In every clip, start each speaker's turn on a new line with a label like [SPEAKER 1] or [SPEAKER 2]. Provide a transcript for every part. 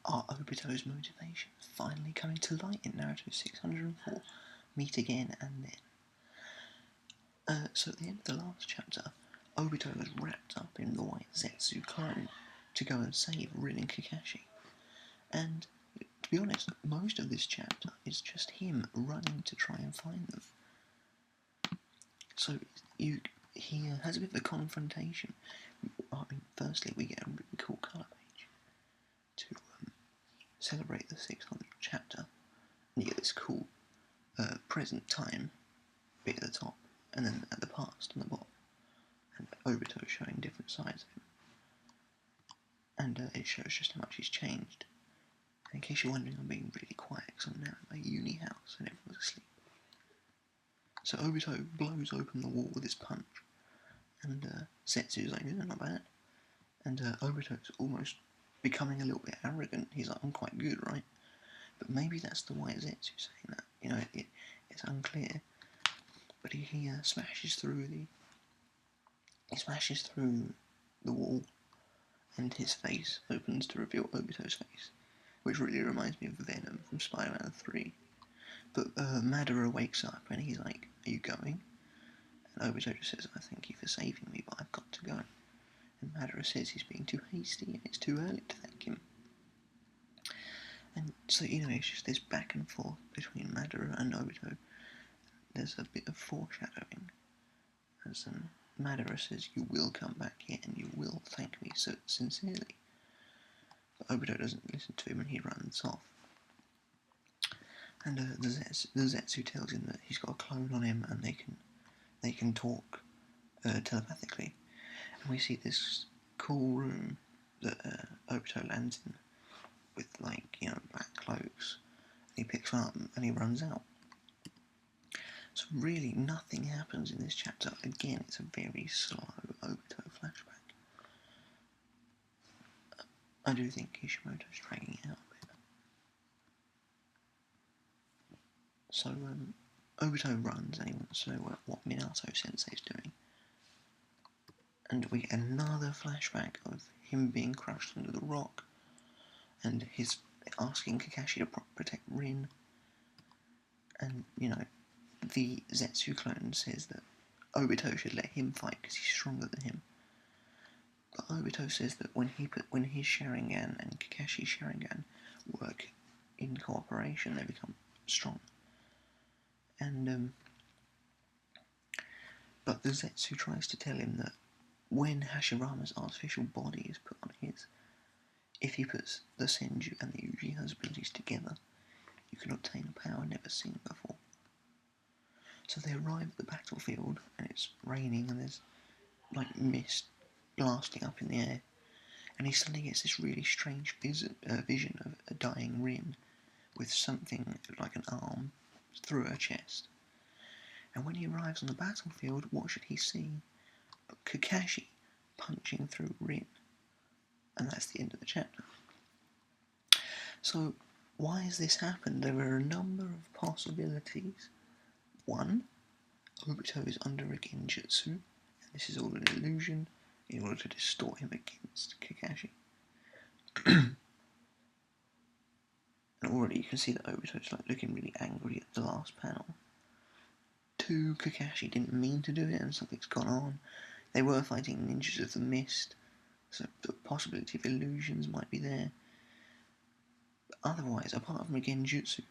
[SPEAKER 1] Are Obito's motivations finally coming to light in Naruto 604? Meet again and then. So at the end of the last chapter, Obito was wrapped up in the white Zetsu clone to go and save Rin and Kakashi. And to be honest, most of this chapter is just him running to try and find them. So he has a bit of a confrontation. Firstly, we get a really cool colour page to celebrate the 600th chapter. And you get this cool present time bit at the top, and then at the past on the bottom. And Obito showing different sides of him. And it shows just how much he's changed. And in case you're wondering, I'm being really quiet because I'm now in my uni house and everyone's asleep. So Obito blows open the wall with his punch, and Zetsu's like, not bad. And Obito's almost becoming a little bit arrogant. He's like, I'm quite good, right? But maybe that's the white Zetsu saying that. You know, it's unclear. But he smashes through the wall, and his face opens to reveal Obito's face, which really reminds me of Venom from Spider-Man 3. But Madara wakes up and he's like, are you going? And Obito just says, I thank you for saving me, but I've got to go. And Madara says he's being too hasty and it's too early to thank him. And so, it's just this back and forth between Madara and Obito. There's a bit of foreshadowing. As Madara says, you will come back here and you will thank me so sincerely. But Obito doesn't listen to him and he runs off. And the Zetsu tells him that he's got a clone on him and they can talk telepathically. And we see this cool room that Obito lands in with black cloaks. And he picks up and he runs out. So really nothing happens in this chapter. Again, it's a very slow Obito flashback. I do think Kishimoto's dragging it out a bit. So Obito runs and he wants to know what Minato Sensei's doing. And we get another flashback of him being crushed under the rock and his asking Kakashi to protect Rin. And, the Zetsu clone says that Obito should let him fight because he's stronger than him. But Obito says that when his Sharingan and Kakashi's Sharingan work in cooperation, they become strong. And but the Zetsu tries to tell him that when Hashirama's artificial body is put on his, if he puts the Senju and the Uchiha's abilities together, you can obtain a power never seen before. So they arrive at the battlefield, and it's raining, and there's mist blasting up in the air, and he suddenly gets this really strange vision of a dying Rin with something like an arm through her chest. And when he arrives on the battlefield, what should he see but Kakashi punching through Rin? And that's the end of the chapter. So why has this happened? There are a number of possibilities. One, Obito is under a genjutsu, and this is all an illusion in order to distort him against Kakashi. And already you can see that Obito's looking really angry at the last panel. Two, Kakashi didn't mean to do it and something's gone on. They were fighting ninjas of the mist, so the possibility of illusions might be there. But otherwise, apart from a genjutsu,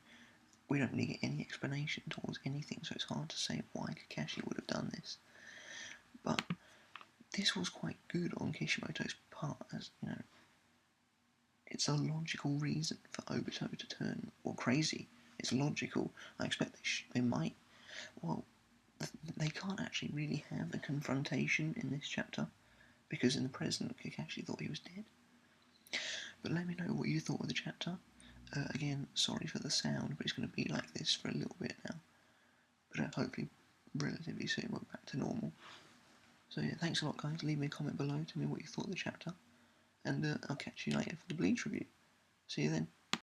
[SPEAKER 1] we don't really get any explanation towards anything, so it's hard to say why Kakashi would have done this. But this was quite good on Kishimoto's part, as it's a logical reason for Obito to turn crazy. It's logical. I expect they might. Well, they can't actually really have a confrontation in this chapter because in the present Kakashi thought he was dead. But let me know what you thought of the chapter. Again, sorry for the sound, but it's going to be like this for a little bit now. But hopefully, relatively soon, we're back to normal. So yeah, thanks a lot, guys. Leave me a comment below. Tell me what you thought of the chapter. And I'll catch you later for the Bleach review. See you then.